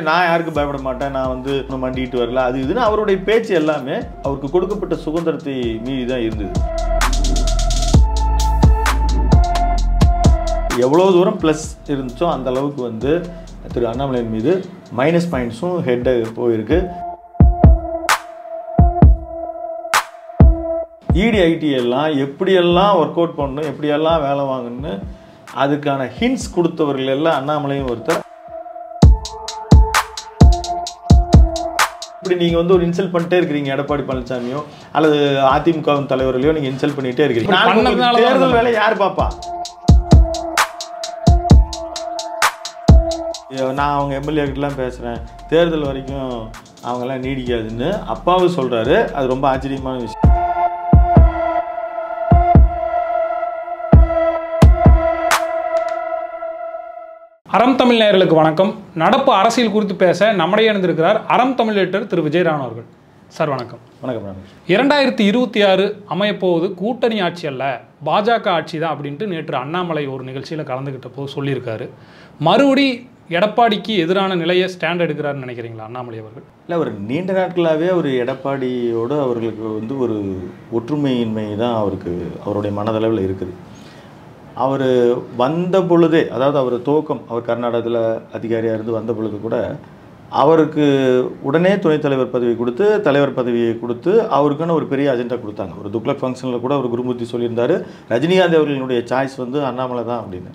நான் யாருக்கு பயப்பட மாட்டேன், நான் வந்து மண்டிட்டு வரல, அது இதுன்னு அவருடைய பேச்சு எல்லாமே அவருக்கு கொடுக்கப்பட்ட சுதந்திரத்தை மீறி தான் இருந்தது. எவ்வளோ தூரம் ப்ளஸ் இருந்துச்சோ அந்த அளவுக்கு வந்து திரு அண்ணாமலையின் மீது மைனஸ் பாயிண்ட்ஸும் ஹெட் போயிருக்கு. இடி ஐடி எல்லாம் எப்படியெல்லாம் ஒர்க் அவுட் பண்ணணும், எப்படியெல்லாம் வேலை வாங்கணும்னு அதுக்கான ஹிண்ட்ஸ் கொடுத்தவர்கள் எல்லாம் அண்ணாமலையும் ஒருத்தர். இப்படி நீங்கள் வந்து ஒரு இன்சல்ட் பண்ணிட்டே இருக்கிறீங்க எடப்பாடி பழனிசாமியோ அல்லது அதிமுக தலைவர்களையோ நீங்கள் இன்சல்ட் பண்ணிகிட்டே இருக்கிறீங்க. தேர்தல் வேலை யார் பாப்பா? நான் அவங்க எம்எல்ஏ கிட்டலாம் பேசுகிறேன், தேர்தல் வரைக்கும் அவங்கெல்லாம் நீடிக்காதுன்னு அப்பாவும் சொல்கிறாரு. அது ரொம்ப ஆச்சரியமான விஷயம். அறம் தமிழ் நேயர்களுக்கு வணக்கம். நடப்பு அரசியல் குறித்து பேச நம்முடைய இணைந்திருக்கிறார் அறம் தமிழ் எடிட்டர் திரு விஜயராமன் அவர்கள். சார் வணக்கம். வணக்கம். 2026 அமையப்போவது கூட்டணி ஆட்சி அல்ல, பாஜக ஆட்சி தான் அப்படின்ட்டு நேற்று அண்ணாமலை ஒரு நிகழ்ச்சியில் கலந்துக்கிட்ட போது சொல்லியிருக்காரு. மறுபடி எடப்பாடிக்கு எதிரான நிலையை ஸ்டாண்ட் எடுக்கிறாருன்னு நினைக்கிறீங்களா அண்ணாமலை அவர்கள்? இல்லை, ஒரு நீண்ட நாட்களாகவே ஒரு எடப்பாடியோடு அவர்களுக்கு வந்து ஒரு ஒற்றுமையின்மை தான் அவருடைய மனதளவில் இருக்குது. அவர் வந்த பொழுதே, அதாவது அவர் துவக்கம், அவர் கர்நாடகத்தில் அதிகாரியாக இருந்து வந்த பொழுது கூட அவருக்கு உடனே துணைத் தலைவர் பதவி கொடுத்து, தலைவர் பதவியை கொடுத்து அவருக்குன்னு ஒரு பெரிய அஜெண்டா கொடுத்தாங்க. ஒரு துக்ளக் ஃபங்க்ஷனில் கூட அவர் குருமூர்த்தி சொல்லியிருந்தார், ரஜினிகாந்த் அவர்களுடைய சாய்ஸ் வந்து அண்ணாமலை தான் அப்படின்னு.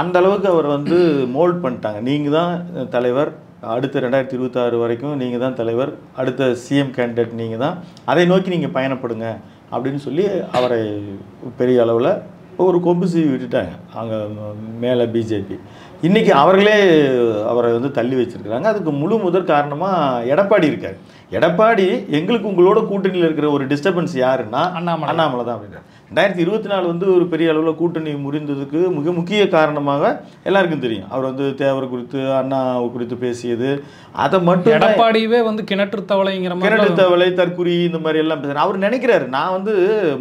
அந்த அளவுக்கு அவர் வந்து மோல்ட் பண்ணிட்டாங்க. நீங்கள் தான் தலைவர், அடுத்த 2026 வரைக்கும் நீங்கள் தான் தலைவர், அடுத்த சிஎம் கேண்டிடேட் நீங்கள் தான், அதை நோக்கி நீங்கள் பயணப்படுங்க அப்படின்னு சொல்லி அவரை பெரிய அளவில் ஒரு கொம்பு சீவி விட்டுட்டாங்க அங்கே மேலே பிஜேபி. இன்றைக்கி அவர்களே அவரை வந்து தள்ளி வச்சுருக்கிறாங்க. அதுக்கு முழு முதற் காரணமாக எடப்பாடி இருக்கார். எடப்பாடி எங்களுக்கு உங்களோட கூட்டணியில் இருக்கிற ஒரு டிஸ்டர்பன்ஸ் யாருன்னா அண்ணாமலை தான் அப்படின்றார். 2024 வந்து ஒரு பெரிய அளவில் கூட்டணி முறிந்ததுக்கு மிக முக்கிய காரணமாக எல்லாருக்கும் தெரியும். அவர் வந்து தேவர் குறித்து, அண்ணா குறித்து பேசியது, அதை மட்டும் எடப்பாடியே வந்து கிணற்று தவளை, தற்குறி, இந்த மாதிரி எல்லாம் பேசுகிறார். அவர் நினைக்கிறாரு நான் வந்து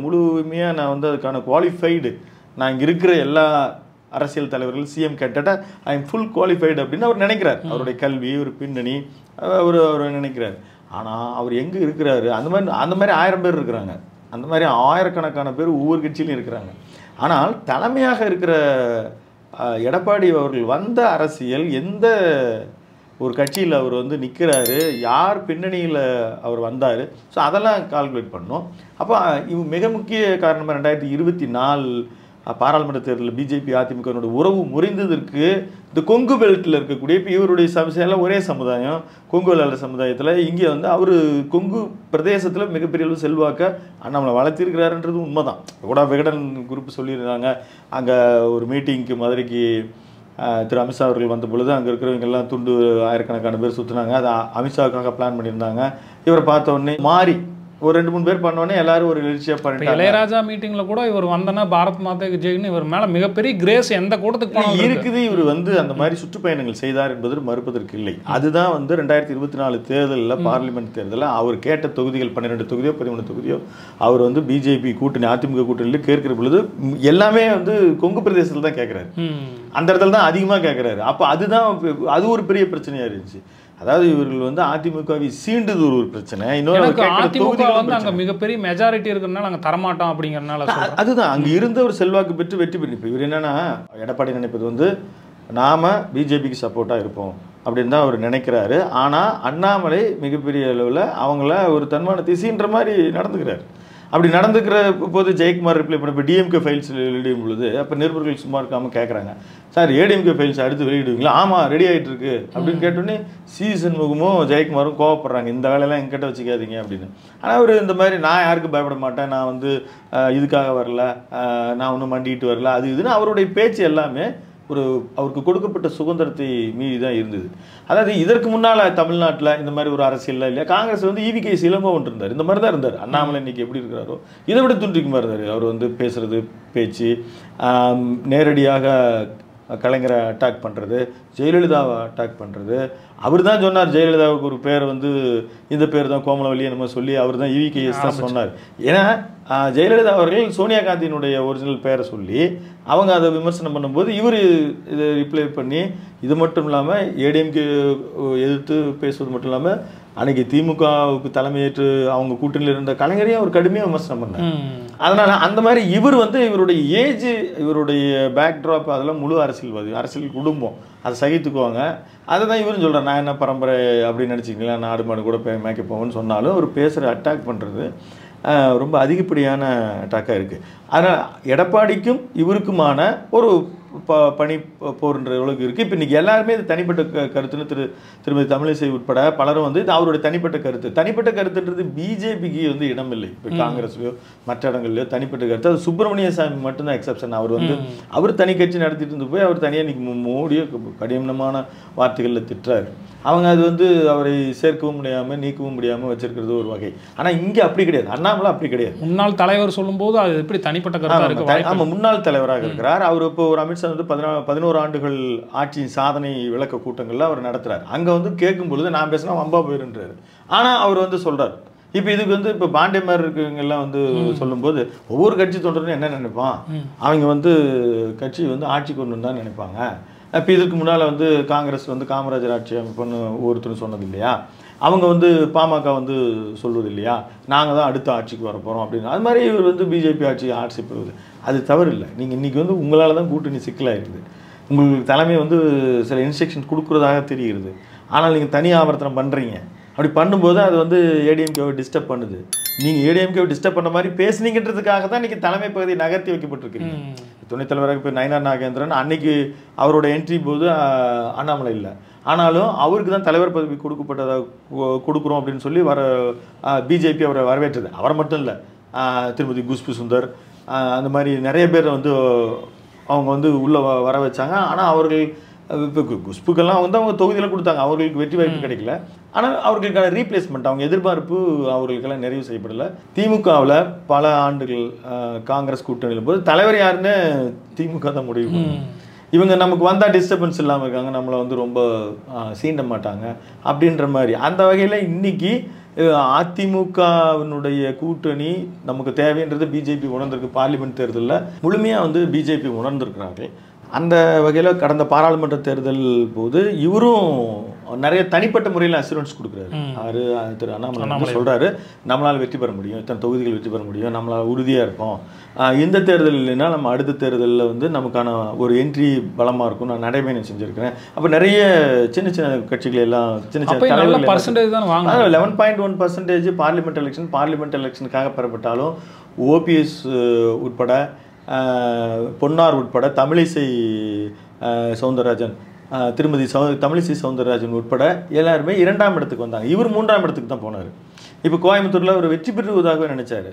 முழுமையாக நான் வந்து அதுக்கான குவாலிஃபைடு, நான் இங்கே இருக்கிற எல்லா அரசியல் தலைவர்கள் CM candidate I am full qualified அப்படின்னு அவர் நினைக்கிறார். அவருடைய கல்வி, ஒரு பின்னணி அவர் நினைக்கிறார். ஆனால் அவர் எங்கே இருக்கிறாரு? அந்த மாதிரி 1000 பேர் இருக்கிறாங்க, அந்த மாதிரி ஆயிரக்கணக்கான பேர் ஒவ்வொரு கட்சியிலும் இருக்கிறாங்க. ஆனால் தலைமையாக இருக்கிற எடப்பாடி அவர்கள் வந்த அரசியல், எந்த ஒரு கட்சியில் அவர் வந்து நிற்கிறாரு, யார் பின்னணியில் அவர் வந்தார், ஸோ அதெல்லாம் கால்குலேட் பண்ணோம். அப்போ மிக முக்கிய காரணமாக 2024 பாராளுமன்ற தேர்தலில் பிஜேபி அதிமுகனோட உறவு முறிந்ததற்கு இந்த கொங்கு பெல்ட்டில் இருக்கக்கூடிய, இப்போ இவருடைய சமுதாயம் ஒரே சமுதாயம், கொங்கு வேளாளர் சமுதாயத்தில், இங்கே வந்து அவர் கொங்கு பிரதேசத்தில் மிகப்பெரிய அளவு செல்வாக்க அண்ணாமலை வளர்த்திருக்கிறாருன்றது உண்மைதான். கூட விகடன் குரூப் சொல்லியிருந்தாங்க, அங்கே ஒரு மீட்டிங்க்கு மதுரைக்கு திரு அமித்ஷா அவர்கள் வந்த பொழுது அங்கே இருக்கிறவங்க எல்லாம் துண்டு ஆயிரக்கணக்கான பேர் சுற்றினாங்க. அதை அமித்ஷாவுக்காக பிளான் பண்ணியிருந்தாங்க. இவரை பார்த்த உடனே மாறி ஒரு 2-3 பேர் பண்ணோடனே எல்லாரும் ஒரு எழுச்சியாக பண்ணிட்டாங்க. இளையராஜா மீட்டிங்கில் கூட இவர் வந்தனா பாரத் மாதாக்கு ஜெயின்னு இவர் மேலே மிகப்பெரிய கிரேஸ் எந்த கூட்டத்துக்கு இருக்குது. இவர் வந்து அந்த மாதிரி சுற்றுப்பயணங்கள் செய்தார் என்பது மறுப்பதற்கு இல்லை. அதுதான் வந்து 2024 தேர்தலில், பார்லிமெண்ட் தேர்தலில் அவர் கேட்ட தொகுதிகள் 12 தொகுதியோ 13 தொகுதியோ அவர் வந்து பிஜேபி கூட்டணி, அதிமுக கூட்டணியில் கேட்கிற பொழுது எல்லாமே வந்து கொங்கு பிரதேசத்தில் தான் கேட்குறாரு. அந்த இடத்துல தான் அதிகமாக கேட்குறாரு. அப்போ அது ஒரு பெரிய பிரச்சனையாக இருந்துச்சு. அதாவது இவர்கள் வந்து அதிமுகவை சீண்டது ஒரு பிரச்சனை. இன்னொரு மிகப்பெரிய மெஜாரிட்டி இருக்கிறதுனால நாங்கள் தரமாட்டோம் அப்படிங்கிறதுனால அதுதான் அங்கே இருந்த ஒரு செல்வாக்கு பெற்று வெற்றி பெற்று. இப்போ இவர் என்னன்னா, எடப்பாடி நினைப்பது வந்து நாம பிஜேபிக்கு சப்போர்ட்டாக இருப்போம் அப்படின்னு தான் அவர் நினைக்கிறாரு. ஆனால் அண்ணாமலை மிகப்பெரிய அளவில் அவங்கள ஒரு தன்மானத்தை சீன்ற மாதிரி நடந்துக்கிறார். அப்படி நடந்துக்கிற போது ஜெயக்குமார் ரிப்ளை பண்ண, இப்போ டிஎம்கே ஃபைல்ஸ் வெளியிடும் பொழுது அப்போ நிருபர்கள் சும்மா இருக்காமல் கேட்குறாங்க, சார் ஏடிஎம்கே ஃபைல்ஸ் அடுத்து வெளியிடுவீங்களா? ஆமாம், ரெடி ஆகிட்டு இருக்கு அப்படின்னு கேட்டோன்னே சி சண்முகமும் ஜெயக்குமாரும் கோவப்படுறாங்க, இந்த வேலையெல்லாம் என்கிட்ட வச்சுக்காதீங்க அப்படின்னு. ஆனால் அவர் இந்த மாதிரி நான் யாருக்கு பயப்பட மாட்டேன், நான் வந்து இதுக்காக வரல, நான் ஒன்றும் மண்டிட்டு வரல, அது இதுன்னு அவருடைய பேச்சு எல்லாமே அவருக்கு கொடுக்கப்பட்ட சுதந்திரத்தை மீறி தான் இருந்தது. அதாவது இதற்கு முன்னால் தமிழ்நாட்டில் இந்த மாதிரி ஒரு அரசியல் இல்லையா, காங்கிரஸ் வந்து ஈவி கே இளங்கோவன் இருந்தார், இந்த மாதிரி தான் இருந்தார். அண்ணாமலை இன்னைக்கு எப்படி இருக்கிறாரோ இதை விட துண்டிக்குமா இருந்தார். அவர் வந்து பேசுறது, பேச்சு நேரடியாக கலைஞரை அட்டாக் பண்ணுறது, ஜெயலலிதாவை அட்டாக் பண்ணுறது. அவர் தான் சொன்னார் ஜெயலலிதாவுக்கு ஒரு பேர் வந்து இந்த பேர் தான் கோமலவல்லி என்னமோ சொல்லி அவர் தான் EVKS தான் சொன்னார். ஏன்னா ஜெயலலிதா அவர்கள் சோனியா காந்தியினுடைய ஒரிஜினல் பேரை சொல்லி அவங்க அதை விமர்சனம் பண்ணும்போது இவர் இதை ரிப்ளை பண்ணி இது மட்டும் இல்லாமல் ஏடிஎம்கே எதிர்த்து பேசுவது மட்டும் இல்லாமல் அன்னைக்கு திமுகவுக்கு தலைமையேற்று அவங்க கூட்டணியில் இருந்த கலைஞரையும் அவர் கடுமையாக விமர்சனம் பண்ணார். அதனால் அந்த மாதிரி இவர் வந்து இவருடைய ஏஜ், இவருடைய பேக்ட்ராப் அதெல்லாம் முழு அரசியல்வாதி, அரசியல் குடும்பம், அதை சகித்துக்குவாங்க. அதை தான் இவரும் சொல்கிறார், நான் என்ன பரம்பரை அப்படின்னு நினச்சிங்களா, நாடு மாடு கூட மேய்க்க போவேன்னு சொன்னாலும் அவர் பேசுகிற அட்டாக் பண்ணுறது ரொம்ப அதிகப்படியான அட்டாக்காக இருக்குது. அதனால் எடப்பாடிக்கும் இவருக்குமான ஒரு பணி போர்ன்ற அளவுக்கு இருக்குது. இப்போ இன்றைக்கி எல்லாருமே இது தனிப்பட்ட கருத்துன்னு திருமதி தமிழிசை உட்பட பலரும் வந்து இது அவருடைய தனிப்பட்ட கருத்து. தனிப்பட்ட கருத்துன்றது பிஜேபிக்கு வந்து இடம் இல்லை. இப்போ காங்கிரஸ்லையோ மற்ற இடங்கள்லையோ தனிப்பட்ட கருத்து அது சுப்பிரமணிய சாமி மட்டும்தான் எக்ஸப்ஷன். அவர் தனி கட்சி நடத்திட்டு இருந்து போய் அவர் தனியாக இன்றைக்கி மோடியோ கடினமான வார்த்தைகளில் திட்டுறாரு. அவங்க அது வந்து அவரை சேர்க்கவும் முடியாமல் நீக்கவும் முடியாமல் வச்சிருக்கிறது ஒரு வகை. ஆனால் இங்கே அப்படி கிடையாது, அண்ணாமலை அப்படி கிடையாது. முன்னாள் தலைவர் சொல்லும்போது அது எப்படி தனிப்பட்ட கருத்தாக இருக்கு. ஆமாம், முன்னாள் தலைவராக இருக்கிறார் அவர். இப்போ ஒரு அமித்ஷா வந்து 11 ஆண்டுகள் ஆட்சியின் சாதனை விளக்க கூட்டங்களில் அவர் நடத்துறாரு. அங்கே வந்து கேட்கும் பொழுது நான் பேசினா வம்பா போயிருன்றாரு. ஆனால் அவர் வந்து சொல்றாரு. இப்போ இதுக்கு வந்து இப்போ பாண்டே மாதிரி இருக்கவங்கெல்லாம் வந்து சொல்லும்போது ஒவ்வொரு கட்சி தொண்டரும் என்ன நினைப்பான், அவங்க வந்து கட்சி வந்து ஆட்சி கொண்டு தான் நினைப்பாங்க. இப்போ இதுக்கு முன்னால் வந்து காங்கிரஸ் வந்து காமராஜர் ஆட்சி அமைப்புன்னு ஒருத்தர் சொன்னது இல்லையா, அவங்க வந்து பாமக வந்து சொல்வது இல்லையா, நாங்கள் தான் அடுத்த ஆட்சிக்கு வர போகிறோம் அப்படின்னு. அது மாதிரி இவர் வந்து பிஜேபி ஆட்சி பெறுவது அது தவறு இல்லை. நீங்கள் இன்றைக்கி வந்து உங்களால் தான் கூட்டணி சிக்கலாகிருக்குது. உங்களுக்கு தலைமை வந்து சில இன்ஸ்ட்ரக்ஷன் கொடுக்குறதாக தெரிகிறது. ஆனால் நீங்கள் தனி ஆவர்த்தனம் பண்ணுறீங்க. அப்படி பண்ணும்போது அது வந்து ஏடிஎம்கேவை டிஸ்டர்ப் பண்ணுது. நீங்கள் ஏடிஎம்கேவை டிஸ்டர்ப் பண்ண மாதிரி பேசுனீங்கன்றதுக்காக தான் இன்றைக்கி தலைமை பகுதியை நகர்த்தி வைக்கப்பட்டிருக்கீங்க. துணைத் தலைவராக இப்போ நயினார் நாகேந்திரன் அன்னைக்கு அவரோட என்ட்ரி போது அண்ணாமலை இல்லை, ஆனாலும் அவருக்கு தான் தலைவர் பதவி கொடுக்குறோம் அப்படின்னு சொல்லி பிஜேபி அவரை வரவேற்றது. அவரை மட்டும் இல்லை, திருமதி குஷ்பு சுந்தர் அந்த மாதிரி நிறைய பேர் வந்து அவங்க வந்து உள்ளே வர வச்சாங்க. ஆனால் அவர்கள் இப்போ குஷ்புக்கெல்லாம் வந்து அவங்க தொகுதியில் கொடுத்தாங்க, அவர்களுக்கு வெற்றி வாய்ப்பு கிடைக்கல. ஆனால் அவர்களுக்கான ரீப்ளேஸ்மெண்ட் அவங்க எதிர்பார்ப்பு அவர்களுக்கெல்லாம் நிறைவு செய்யப்படலை. திமுகவில் பல ஆண்டுகள் காங்கிரஸ் கூட்டணியில் போது தலைவர் யாருன்னு திமுக தான் முடிவு பண்ணும். இவங்க நமக்கு வந்தால் டிஸ்டர்பன்ஸ் இல்லாமல் இருக்காங்க, நம்மளை வந்து ரொம்ப சீண்ட மாட்டாங்க அப்படின்ற மாதிரி. அந்த வகையில் இன்னைக்கு அதிமுகவினுடைய கூட்டணி நமக்கு தேவைன்றது பிஜேபி உணர்ந்திருக்கு. பார்லிமெண்ட் தேர்தலில் முழுமையாக வந்து பிஜேபி உணர்ந்திருக்கிறார்கள். அந்த வகையில் கடந்த பாராளுமன்ற தேர்தல் போது இவரும் நிறைய தனிப்பட்ட முறையில் அசூரன்ஸ் கொடுக்குறாரு. திரு அண்ணாமலை சொல்கிறாரு, நம்மளால் வெற்றி பெற முடியும், இத்தனை தொகுதிகள் வெற்றி பெற முடியும், நம்மளால் உறுதியாக இருக்கும், இந்த தேர்தல் இல்லைன்னா நம்ம அடுத்த தேர்தலில் வந்து நமக்கான ஒரு என்ட்ரி பலமாக இருக்கும், நான் நடைபயணம் செஞ்சுருக்கிறேன். அப்போ நிறைய சின்ன சின்ன கட்சிகள் எல்லாம் சின்ன சின்ன தலைவர்கள் 11.1% பார்லிமெண்ட் எலெக்ஷனுக்காக பெறப்பட்டாலும் ஓபிஎஸ் உட்பட பொன்னார் உட்பட தமிழிசை சவுந்தரராஜன் திருமதி தமிழிசை சவுந்தரராஜன் உட்பட எல்லாருமே 2ஆம் இடத்துக்கு வந்தாங்க. இவர் 3ஆம் இடத்துக்கு தான் போனார். இப்போ கோயம்புத்தூரில் அவர் வெற்றி பெறுவதாக நினைச்சார்.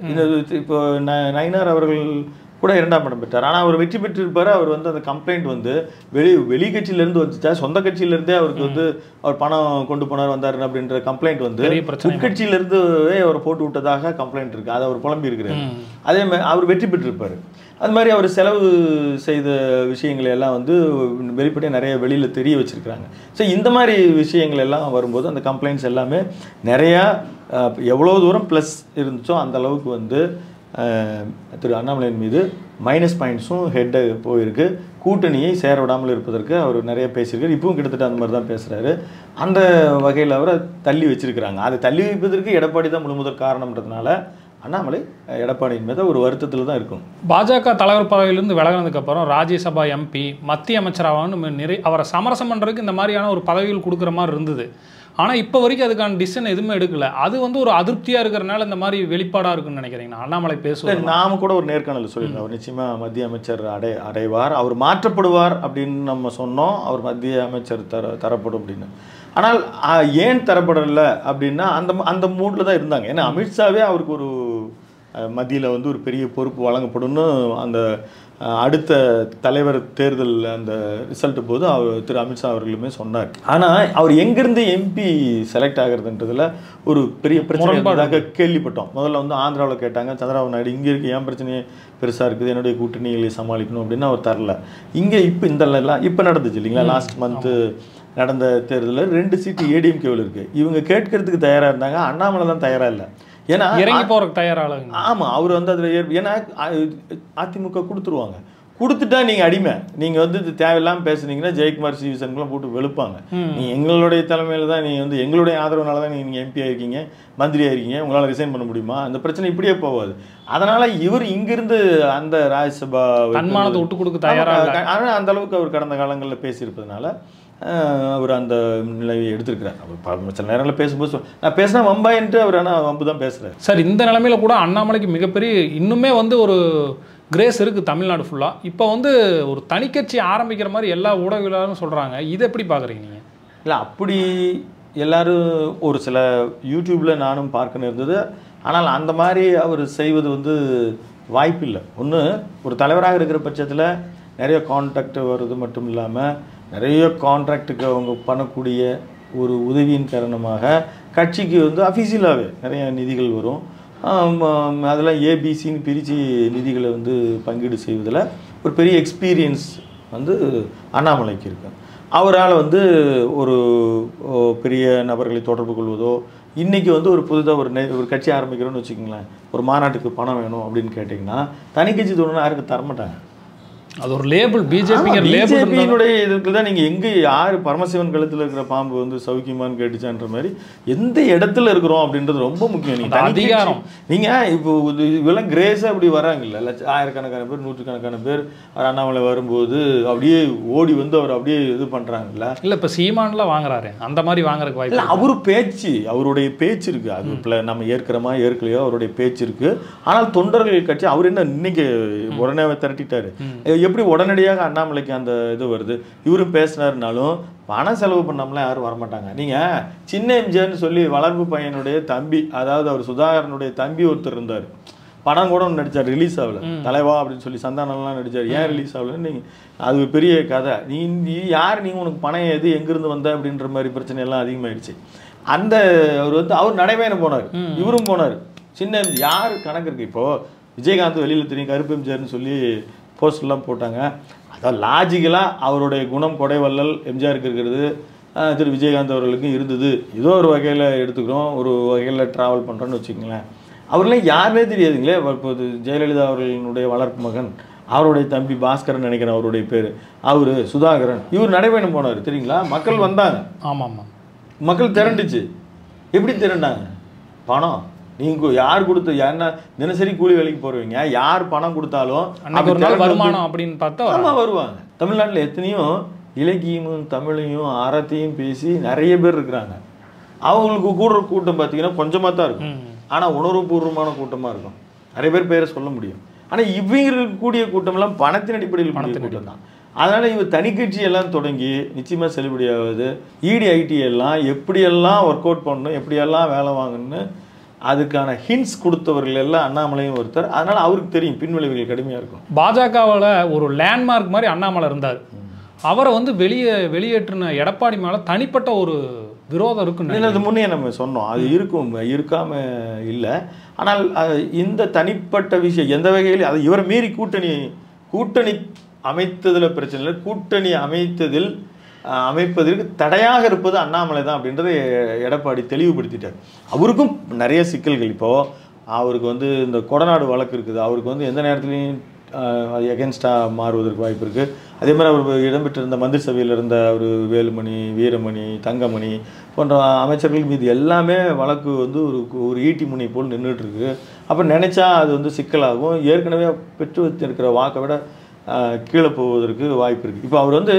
இப்போ நயினார் அவர்கள் கூட 2ஆம் இடம் பெற்றார். ஆனால் அவர் வெற்றி பெற்றிருப்பார். அவர் வந்து அந்த கம்ப்ளைண்ட் வந்து வெளி கட்சியிலேருந்து வந்துச்சா, சொந்த கட்சியிலேருந்தே அவருக்கு வந்து அவர் பணம் கொண்டு போனார் வந்தார் அப்படின்ற கம்ப்ளைண்ட் வந்து உட்கட்சியிலேருந்து அவரை போட்டு விட்டதாக கம்ப்ளைண்ட் இருக்குது. அதை அவர் புலம்பி இருக்கிறார். அதே மாதிரி அவர் வெற்றி பெற்றிருப்பார். அது மாதிரி அவர் செலவு செய்த விஷயங்களை எல்லாம் வந்து வெளிப்படையாக நிறைய வெளியில் தெரிய வச்சுருக்கிறாங்க. ஸோ இந்த மாதிரி விஷயங்கள் எல்லாம் வரும்போது அந்த கம்ப்ளைண்ட்ஸ் எல்லாமே நிறையா எவ்வளோ தூரம் ப்ளஸ் இருந்துச்சோ அந்த அளவுக்கு வந்து திரு அண்ணாமலையின் மீது மைனஸ் பாயிண்ட்ஸும் ஹெட்டு போயிருக்கு. கூட்டணியை சேர விடாமல் இருப்பதற்கு அவர் நிறைய பேசியிருக்காரு. இப்பவும் கிட்டத்தட்ட அந்த மாதிரி தான் பேசுகிறாரு. அந்த வகையில் அவரை தள்ளி வச்சிருக்கிறாங்க. அதை தள்ளி வைப்பதற்கு எடப்பாடி தான் முழுமுதற் காரணம்ன்றதுனால அண்ணாமலை எடப்பாடியின் மீது ஒரு வருத்தத்தில் தான் இருக்கும். பாஜக தலைவர் பதவியிலிருந்து விலகினதுக்கப்புறம் ராஜ்யசபா எம்பி மத்திய அமைச்சராக அவரை சமரசம் பண்ணுறதுக்கு இந்த மாதிரியான ஒரு பதவிகள் கொடுக்குற மாதிரி இருந்தது. ஆனால் இப்போ வரைக்கும் அதுக்கான டிசிஷன் எதுவுமே எடுக்கல. அது வந்து ஒரு அதிருப்தியாக இருக்கிறனால இந்த மாதிரி வெளிப்பாடாக இருக்குன்னு நினைக்கிறீங்கன்னா அண்ணாமலை பேசுவார். நாம கூட ஒரு நேர்காணல் சொல்லியிருந்தோம், அவர் நிச்சயமாக மத்திய அமைச்சர் அடைவார், அவர் மாற்றப்படுவார் அப்படின்னு நம்ம சொன்னோம். அவர் மத்திய அமைச்சர் தரப்படும் அப்படின்னு. ஆனால் ஏன் தரப்படலை அப்படின்னா அந்த மூடில் தான் இருந்தாங்க. ஏன்னா அமித்ஷாவே அவருக்கு ஒரு மத்தியில் வந்து ஒரு பெரிய பொறுப்பு வழங்கப்படும்னு அந்த அடுத்த தலைவர் தேர்தல் அந்த ரிசல்ட் போது அவர் திரு அமித்ஷா அவர்களுமே சொன்னார். ஆனால் அவர் எங்கேருந்து எம்பி செலக்ட் ஆகிறதுன்றதுல ஒரு பெரிய பிரச்சனை கேள்விப்பட்டோம். முதல்ல வந்து ஆந்திராவில் கேட்டாங்க, சந்திரபாபு நாயுடு இங்கே இருக்கு, ஏன் பிரச்சனையே பெருசாக இருக்குது, என்னுடைய கூட்டணிகளை சமாளிக்கணும் அப்படின்னு அவர் தரல. இங்கே இப்போ இப்போ நடந்துச்சு இல்லைங்களா, லாஸ்ட் மந்த்து நடந்த தேர்தலில் 2 சீட்டு ஏடிஎம்கேவில் இருக்குது. இவங்க கேட்கறதுக்கு தயாராக இருந்தாங்க, அண்ணாமலை தான் தயாராக இல்லை. ஏன்னா இறங்கி போறதுக்கு தயாராக. ஆமாம், அவர் வந்து அதில் ஏன்னா அதிமுக கொடுத்துருவாங்க, கொடுத்துட்டா நீங்கள் அடிமை, நீங்கள் வந்து இது தேவையில்லாமல் பேசுனீங்கன்னா ஜெயக்குமார் சிவிசன்கெலாம் போட்டு வெளுப்பாங்க. நீங்கள் எங்களுடைய தலைமையில் தான், நீங்கள் வந்து எங்களுடைய ஆதரவுனால தான் நீங்கள் எம்பி ஆகிருக்கீங்க, மந்திரி ஆகிருக்கீங்க, உங்களால் ரிசைன் பண்ண முடியுமா, அந்த பிரச்சனை இப்படியே போகாது. அதனால் இவர் இங்கிருந்து அந்த ராஜ்யசபா தன்மானத்தை விட்டு கொடுக்க தயாராக, ஆனால் அந்த அளவுக்கு அவர் கடந்த காலங்களில் பேசியிருப்பதனால அவர் அந்த நிலையை எடுத்திருக்கிறார். அவர் சில நேரங்களில் பேசும்போது நான் பேசினா வம்பாயின்ட்டு அவர் ஆனால் வம்பு தான் பேசுகிறார். சார், இந்த நிலைமையில கூட அண்ணாமலைக்கு மிகப்பெரிய இன்னுமே வந்து ஒரு கிரேஸ் இருக்குது தமிழ்நாடு ஃபுல்லாக. இப்போ வந்து ஒரு தனிக்கட்சி ஆரம்பிக்கிற மாதிரி எல்லா ஊடகவியலாளரும் சொல்கிறாங்க. இதை எப்படி பார்க்குறீங்க நீங்கள்? இல்லை, அப்படி எல்லோரும் ஒரு சில யூடியூப்பில் நானும் பார்க்க நேர்ந்தது. ஆனால் அந்த மாதிரி அவர் செய்வது வந்து வாய்ப்பு இல்லை. ஒன்று, ஒரு தலைவராக இருக்கிற பட்சத்தில் நிறைய கான்ட்ராக்ட் வருது மட்டும் இல்லாமல் நிறைய கான்ட்ராக்டுக்கு அவங்க பண்ணக்கூடிய ஒரு உதவியின் காரணமாக கட்சிக்கு வந்து அஃபீஷியலாகவே நிறைய நிதிகள் வரும். அதெல்லாம் ஏபிசின்னு பிரித்து நிதிகளை வந்து பங்கீடு செய்வதில் ஒரு பெரிய எக்ஸ்பீரியன்ஸ் வந்து அண்ணாமலைக்கு இருக்கு. அவரால் வந்து ஒரு பெரிய நபர்களை தொடர்பு கொள்வதோ, இன்றைக்கி வந்து ஒரு புதுதாக ஒரு கட்சி ஆரம்பிக்கிறோன்னு வச்சுக்கோங்களேன், ஒரு மாநாட்டுக்கு பணம் வேணும் அப்படின்னு கேட்டிங்கன்னா தனி கட்சி தோணுன்னா யாருக்கும் தரமாட்டாங்க. அது ஒரு லேபிள், பிஜேபியினுடைய இதுக்கு தான். நீங்கள் எங்கே யார் பரமசிவன் கழுத்தில் இருக்கிற பாம்பு வந்து சௌக்கியமானு கேட்டுச்சான்ற மாதிரி எந்த இடத்துல இருக்கிறோம் அப்படின்றது ரொம்ப முக்கியம். நீங்கள் அதிகாரம், நீங்கள் இப்போ இவெல்லாம் கிரேஸாக அப்படி வராங்கல்ல, ஆயிரக்கணக்கான பேர், நூற்றுக்கணக்கான பேர் அண்ணாமலை வரும்போது அப்படியே ஓடி வந்து அவர் அப்படியே இது பண்ணுறாங்கல்ல. இல்லை, இப்போ சீமான்லாம் வாங்குறாரு, அந்த மாதிரி வாங்குறதுக்கு வாய்ப்பு இல்லை. அவரு பேச்சு, அவருடைய பேச்சு இருக்குது, அது நம்ம ஏற்கிறோமா ஏற்கலையோ அவருடைய பேச்சு இருக்குது. ஆனால் தொண்டர்கள் கட்சி அவர் என்ன இன்னைக்கு உடனே திரட்டிட்டாரு. எப்படி உடனடியாக அண்ணாமலைக்கு அந்த இது வருது? இவரும் பேசினாருனாலும் பணம் செலவு பண்ணாமலாம் யாரும் வரமாட்டாங்க. நீங்கள் சின்ன எம்ஜிஆர்னு சொல்லி வளர்ப்பு பையனுடைய தம்பி, அதாவது அவர் சுதாகரனுடைய தம்பி ஒருத்தர் இருந்தார், படம் கூட ஒன்று நடித்தார், ரிலீஸ் ஆகல, தலைவா அப்படின்னு சொல்லி சந்தானம்லாம் நடித்தார். ஏன் ரிலீஸ் ஆகலன்னு நீங்கள், அது பெரிய கதை. நீ யார், நீங்கள் உனக்கு பணம் எது, எங்கேருந்து வந்த அப்படின்ற மாதிரி பிரச்சனையெல்லாம் அதிகமாகிடுச்சு. அந்த அவர் வந்து அவர் நடைபயணம் போனார், இவரும் போனார். சின்ன யார் கணக்கு இருக்குது. இப்போது விஜயகாந்த் வெளியில் தெரியும் கருப்பு எம்ஜிஆர்னு சொல்லி போஸ்டர்லாம் போட்டாங்க. அதான் லாஜிக்கலாக அவருடைய குணம் கொடைவள்ளல் எம்ஜிஆருக்கு இருக்கிறது, திரு விஜயகாந்த் அவர்களுக்கும் இருந்தது. ஏதோ ஒரு வகையில் எடுத்துக்கிறோம், ஒரு வகையில் ட்ராவல் பண்ணுறோன்னு வச்சுக்கோங்களேன். அவர்களாம் யாருனே தெரியாதுங்களே. இப்போது ஜெயலலிதா அவர்களுடைய வளர்ப்பு மகன், அவருடைய தம்பி பாஸ்கரன் நினைக்கிறேன் அவருடைய பேர், அவர் சுதாகரன், இவர் நடைபயணம் போனார் தெரியுங்களா. மக்கள் வந்தாங்க. ஆமாம், மக்கள் திரண்டுச்சு. எப்படி திரண்டாங்க? பணம். நீங்கள் யார் கொடுத்து, என்ன தினசரி கூலி வேலைக்கு போடுவீங்க, யார் பணம் கொடுத்தாலும் வருமானம் அப்படின்னு பார்த்தா ஆமாம் வருவாங்க. தமிழ்நாட்டில் எத்தனையோ இலக்கியமும் தமிழையும் அறத்தையும் பேசி நிறைய பேர் இருக்கிறாங்க. அவங்களுக்கு கூடுற கூட்டம் பார்த்தீங்கன்னா கொஞ்சமாக தான் இருக்கும், ஆனால் உணர்வுபூர்வமான கூட்டமாக இருக்கும். நிறைய பேர் பேரை சொல்ல முடியும். ஆனால் இவங்களுக்கு கூடிய கூட்டமெல்லாம் பணத்தின் அடிப்படையில் கூட்டம் தான். அதனால் இவர் தனிக்கட்சி எல்லாம் தொடங்கி நிச்சயமாக செல்லுபடியாகுது. இடி ஐடி எல்லாம் எப்படியெல்லாம் ஒர்க் அவுட் பண்ணணும், எப்படியெல்லாம் வேலை வாங்கணும்னு அதுக்கான ஹிண்ட்ஸ் கொடுத்தவர்கள் எல்லாம் அண்ணாமலையும் ஒருத்தர். அதனால் அவருக்கு தெரியும் பின்விளைவுகள் கடுமையாக இருக்கும். பாஜகவில் ஒரு லேண்ட்மார்க் மாதிரி அண்ணாமலை இருந்தார். அவரை வந்து வெளியேற்றின எடப்பாடி மேலே தனிப்பட்ட ஒரு விரோதம் இருக்குன்னு அது முன்னே நம்ம சொன்னோம். அது இருக்கும், இருக்காமல் இல்லை. ஆனால் இந்த தனிப்பட்ட விஷயம் எந்த வகையில் அது இவரை மீறி கூட்டணி அமைத்ததில் பிரச்சனை இல்லை. கூட்டணி அமைப்பதற்கு தடையாக இருப்பது அண்ணாமலை தான் அப்படின்றத எடப்பாடி தெளிவுபடுத்திட்டார். அவருக்கும் நிறைய சிக்கல்கள். இப்போது அவருக்கு வந்து இந்த கொடநாடு வழக்கு இருக்குது, அவருக்கு வந்து எந்த நேரத்துலையும் எகென்ஸ்டாக மாறுவதற்கு வாய்ப்பு இருக்குது. அதே மாதிரி அவர் இடம்பெற்றிருந்த மந்திரி சபையில் இருந்த அவர் வேலுமணி, வீரமணி, தங்கமணி போன்ற அமைச்சர்கள் மீது எல்லாமே வழக்கு வந்து ஒரு ஈட்டி முனை போல் நின்றுட்டுருக்கு. அப்போ நினச்சா அது வந்து சிக்கலாகும். ஏற்கனவே பெற்று வச்சிருக்கிற வாக்கை விட கீழே போவதற்கு வாய்ப்பு இருக்குது. இப்போ அவர் வந்து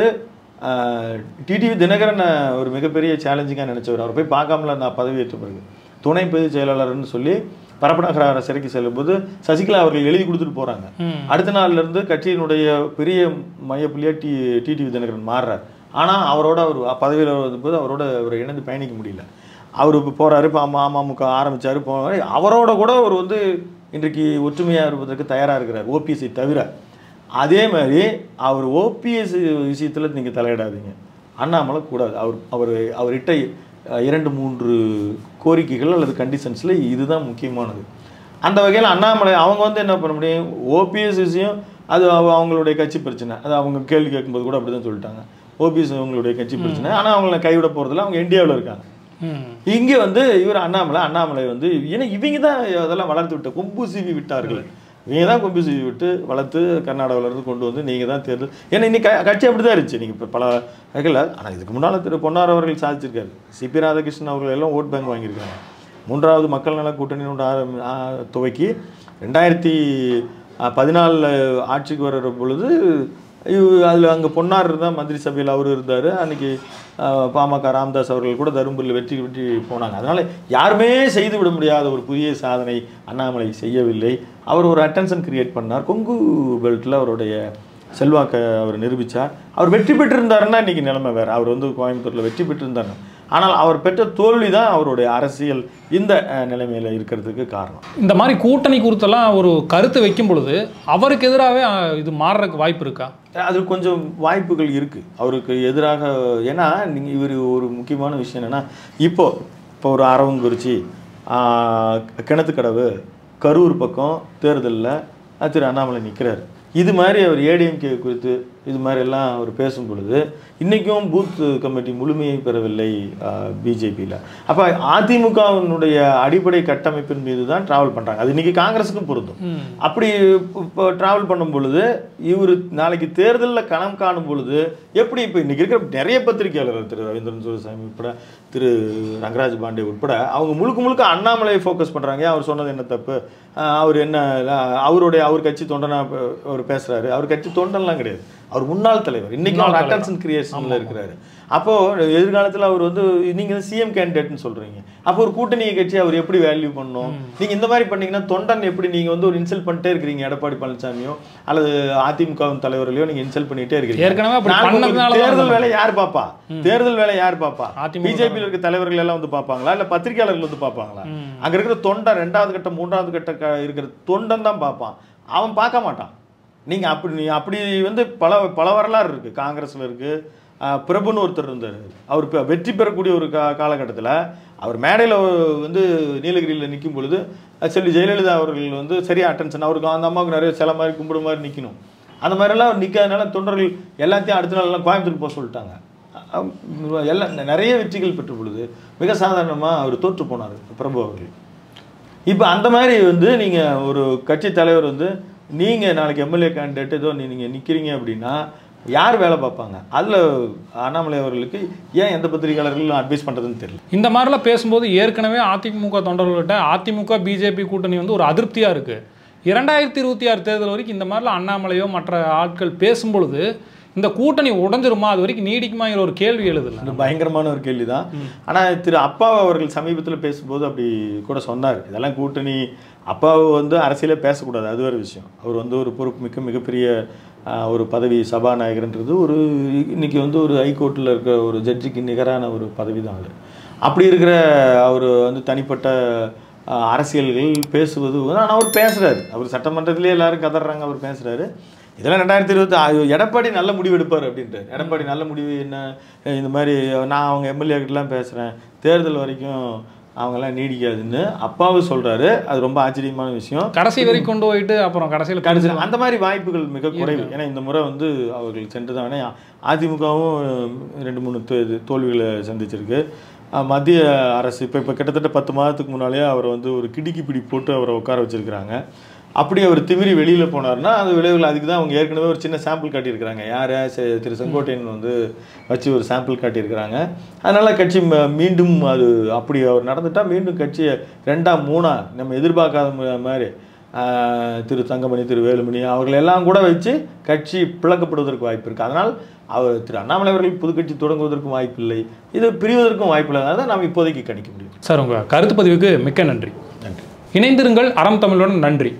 டிடிவி தினகரன் ஒரு மிகப்பெரிய சேலஞ்சிங்காக நினச்சவர். அவர் போய் பார்க்காமல நான் பதவியேற்ற பிறகு துணை பொதுச் செயலாளர்னு சொல்லி பரப்பநகர சிறைக்கு செல்லும்போது சசிகலா அவர்கள் எழுதி கொடுத்துட்டு போகிறாங்க. அடுத்த நாள்லேருந்து கட்சியினுடைய பெரிய மையப்புள்ளியாக டிடிவி தினகரன் மாறுறார். ஆனால் அவரோட அவர் பதவியில் வரும்போது அவரோட அவரை இணைந்து பயணிக்க முடியல. அவர் இப்போ போகிறாரு, இப்போ அமமுக ஆரம்பித்தார், போனார். அவரோட கூட அவர் வந்து இன்றைக்கு ஒற்றுமையாக இருப்பதற்கு தயாராக இருக்கிறார், ஓபிஎஸ்ஐ தவிர. அதே மாதிரி அவர் ஓபிஎஸ் விஷயத்தில் நீங்கள் தலையிடாதீங்க, அண்ணாமலை கூடாது. அவர்கிட்ட 2-3 கோரிக்கைகள் அல்லது கண்டிஷன்ஸில் இதுதான் முக்கியமானது. அந்த வகையில் அண்ணாமலை அவங்க வந்து என்ன பண்ண முடியும், ஓபிஎஸ் விஷயம் அது அவங்களுடைய கட்சி பிரச்சனை, அது அவங்க கேள்வி கேட்கும்போது கூட அப்படி தான் சொல்லிட்டாங்க, ஓபிஎஸ் அவங்களுடைய கட்சி பிரச்சனை. ஆனால் அவங்கள கைவிட போகிறதில்ல, அவங்க இந்தியாவில் இருக்காங்க. இங்கே வந்து இவர் அண்ணாமலை வந்து ஏன்னா இவங்க தான் அதெல்லாம் வளர்த்து விட்ட கொம்பு சீவி விட்டார்கள், இவங்க தான் கொம்பு சீவி விட்டு வளர்த்து கர்நாடகாவிலேருந்து கொண்டு வந்து நீங்கள் தான் தேர்தல். ஏன்னா இன்னைக்கு கட்சி அப்படி தான் இருந்துச்சு. நீங்கள் இப்போ பல வகையில், ஆனால் இதுக்கு முன்னால் திரு பொன்னார் அவர்கள் சாதிச்சிருக்காரு, சிபி ராதாகிருஷ்ணன் அவர்கள் எல்லாம் ஓட் பேங்க் வாங்கியிருக்காங்க. 3வது மக்கள் நல கூட்டணியோட துவக்கி 2014 ஆட்சிக்கு வர்ற பொழுது அதில் அங்கே பொன்னார் தான் மந்திரி சபையில் அவர் இருந்தார். அன்றைக்கி பாமக ராமதாஸ் அவர்கள் கூட தருமபுரியில் வெற்றி போனாங்க. அதனால் யாருமே செய்து விட முடியாத ஒரு புதிய சாதனை அண்ணாமலை செய்யவில்லை. அவர் ஒரு அட்டென்ஷன் கிரியேட் பண்ணார். கொங்கு பெல்ட்டில் அவருடைய செல்வாக்கை அவர் நிரூபித்தார். அவர் வெற்றி பெற்றிருந்தாருன்னா இன்றைக்கி நிலைமை வேறு. அவர் வந்து கோயம்புத்தூரில் வெற்றி பெற்றிருந்தார். ஆனால் அவர் பெற்ற தோல்வி தான் அவருடைய அரசியல் இந்த நிலைமையில் இருக்கிறதுக்கு காரணம். இந்த மாதிரி கூட்டணி குறித்தெல்லாம் ஒரு கருத்து வைக்கும் பொழுது அவருக்கு எதிராகவே இது மாறுறதுக்கு வாய்ப்பு இருக்கா? அது கொஞ்சம் வாய்ப்புகள் இருக்குது அவருக்கு எதிராக. ஏன்னா நீங்கள் இவர் ஒரு முக்கியமான விஷயம் என்னென்னா, இப்போ ஒரு அரவங்குறிச்சி, கிணத்துக்கடவு, கரூர் பக்கம் தேர்தலில் திரு அண்ணாமலை நிற்கிறார். இது மாதிரி அவர் ஏடிஎம்கே குறித்து இது மாதிரி எல்லாம் அவர் பேசும் பொழுது இன்றைக்கும் பூத் கமிட்டி முழுமையை பெறவில்லை பிஜேபியில். அப்போ அதிமுகவினுடைய அடிப்படை கட்டமைப்பின் மீது தான் ட்ராவல் பண்ணுறாங்க. அது இன்றைக்கி காங்கிரஸுக்கும் பொருந்தும். அப்படி இப்போ ட்ராவல் பண்ணும் பொழுது இவர் நாளைக்கு தேர்தலில் களம் காணும் பொழுது எப்படி இப்போ இன்றைக்கி இருக்கிற நிறைய பத்திரிகையாளர்கள் திரு ரவீந்திரன் துரைசாமி உட்பட திரு ரங்கராஜ் பாண்டே உட்பட அவங்க முழுக்க அண்ணாமலையை ஃபோக்கஸ் பண்ணுறாங்க. அவர் சொன்னது என்ன தப்பு, அவர் என்ன அவர் கட்சி தொண்டனா அவர் பேசுகிறாரு. அவர் கட்சி தொண்டன்லாம் கிடையாது, அவர் முன்னாள் தலைவர். இன்னைக்கு அவர் அட்டென்ஷன் கிரியேஷன்ல இருக்கிறாரு. அப்போ எதிர்காலத்தில் அவர் வந்து நீங்க சிஎம் கேண்டிடேட்னு சொல்றீங்க. அப்போ ஒரு கூட்டணி கட்சி அவர் எப்படி வேல்யூ பண்ணணும்? நீங்க இந்த மாதிரி பண்ணீங்கன்னா தொண்டன் எப்படி நீங்க வந்து ஒரு இன்சல்ட் பண்ணிட்டே இருக்கிறீங்க, எடப்பாடி பழனிசாமியோ அல்லது அதிமுக தலைவர்களையோ நீங்க இன்சல்ட் பண்ணிட்டே இருக்கீங்க. தேர்தல் வேலை யார் பாப்பா? தேர்தல் வேலை யார் பாப்பா? பிஜேபியில் இருக்க தலைவர்கள் எல்லாம் வந்து பார்ப்பாங்களா, இல்ல பத்திரிகையாளர்கள் வந்து பார்ப்பாங்களா? அங்க இருக்கிற தொண்டன் 2வது கட்டம் 3வது கட்ட இருக்கிற தொண்டன் தான் பார்ப்பான், அவன் பார்க்க மாட்டான். நீங்கள் அப்படி வந்து பல வரலாறு இருக்குது. காங்கிரஸில் இருக்குது. பிரபுன்னு ஒருத்தர் இருந்தார். அவர் இப்போ வெற்றி பெறக்கூடிய ஒரு காலகட்டத்தில் அவர் மேடையில் வந்து நீலகிரியில் நிற்கும் பொழுது செல்வி ஜெயலலிதா அவர்கள் வந்து சரியாக அட்டென்ஷன், அவருக்கு அந்த அம்மாவுக்கு நிறைய சில மாதிரி கும்பிடு மாதிரி நிற்கணும். அந்த மாதிரிலாம் அவர் நிற்காதனால தொண்டர்கள் எல்லாத்தையும் அடுத்த நாளெல்லாம் கோயம்புத்தூர் போக சொல்லிட்டாங்க. எல்லாம் நிறைய வெற்றிகள் பெற்ற பொழுது மிக சாதாரணமாக அவர் தோற்று போனார் பிரபு அவர்கள். இப்போ அந்த மாதிரி வந்து நீங்கள் ஒரு கட்சி தலைவர் வந்து நீங்கள் நாளைக்கு எம்எல்ஏ கேண்டிடேட் ஏதோ நீங்கள் நிற்கிறீங்க அப்படின்னா யார் வேலை பார்ப்பாங்க? அதில் அண்ணாமலை அவர்களுக்கு ஏன் எந்த பத்திரிகையாளர்களும் அட்வைஸ் பண்ணுறதுன்னு தெரியல. இந்த மாதிரிலாம் பேசும்போது ஏற்கனவே அதிமுக தொண்டர்கள்கிட்ட அதிமுக பிஜேபி கூட்டணி வந்து ஒரு அதிருப்தியாக இருக்குது. 2026 தேர்தல் வரைக்கும் இந்த மாதிரிலாம் அண்ணாமலையோ மற்ற ஆட்கள் பேசும்பொழுது இந்த கூட்டணி உடஞ்சிருமா, அது வரைக்கும் நீடிக்குமாங்கிற ஒரு கேள்வி எழுதல. பயங்கரமான ஒரு கேள்வி தான். ஆனால் திரு அப்பா அவர்கள் சமீபத்தில் பேசும்போது அப்படி கூட சொன்னார், இதெல்லாம் கூட்டணி. அப்பாவை வந்து அரசியலே பேசக்கூடாது, அது வேறு விஷயம். அவர் வந்து ஒரு பொறுப்பு மிகப்பெரிய ஒரு பதவி, சபாநாயகர்ன்றது ஒரு இன்னைக்கு வந்து ஒரு ஹைகோர்ட்டில் இருக்கிற ஒரு ஜட்ஜிக்கு நிகரான ஒரு பதவி தான் அது. அப்படி இருக்கிற அவர் வந்து தனிப்பட்ட அரசியல்கள் பேசுவது, ஆனால் அவர் பேசுகிறாரு. அவர் சட்டமன்றத்திலே எல்லாரும் கதறாங்க, அவர் பேசுகிறாரு. இதெல்லாம் 2026 எடப்பாடி நல்ல முடிவு எடுப்பார் அப்படின்ட்டு. எடப்பாடி நல்ல முடிவு என்ன, இந்த மாதிரி நான் அவங்க எம்எல்ஏ கிட்டலாம் பேசுகிறேன், தேர்தல் வரைக்கும் அவங்கெல்லாம் நீடிக்காதுன்னு அப்பாவும் சொல்கிறாரு. அது ரொம்ப ஆச்சரியமான விஷயம். கடைசி வரைக்கும் கொண்டு போயிட்டு அப்புறம் கடைசியில் அந்த மாதிரி வாய்ப்புகள் மிக குறைவு. ஏன்னா இந்த முறை வந்து அவர்கள் சென்று தான். ஏன்னா அதிமுகவும் 2-3 தோல்விகளை சந்திச்சிருக்கு. மத்திய அரசு இப்போ கிட்டத்தட்ட 10 மாதத்துக்கு முன்னாலே அவரை வந்து ஒரு கிடுக்கி பிடி போட்டு அவரை உட்கார வச்சுருக்கிறாங்க. அப்படி அவர் திமிரி வெளியில் போனார்னா அது விளைவுகள். அதுக்கு தான் அவங்க ஏற்கனவே ஒரு சின்ன சாம்பிள் காட்டியிருக்கிறாங்க. யார் திரு செங்கோட்டையன் வந்து வச்சு ஒரு சாம்பிள் காட்டியிருக்கிறாங்க. அதனால் கட்சி மீண்டும் அது அப்படி அவர் நடந்துட்டால் மீண்டும் கட்சியை 2-3 நம்ம எதிர்பார்க்காத மாதிரி திரு தங்கமணி, திரு வேலுமணி அவர்களெல்லாம் கூட வச்சு கட்சி பிளக்கப்படுவதற்கு வாய்ப்பு இருக்குது. அதனால் அவர் திரு அண்ணாமலை அவர்கள் புது கட்சி தொடங்குவதற்கும் வாய்ப்பில்லை, இது பிரிவதற்கும் வாய்ப்பில்லை. அதான் நாம் இப்போதைக்கு கணிக்க முடியும். சார், உங்கள் கருத்து பதிவுக்கு மிக்க நன்றி. நன்றி. இணைந்திருங்கள் அறம் தமிழுடன். நன்றி.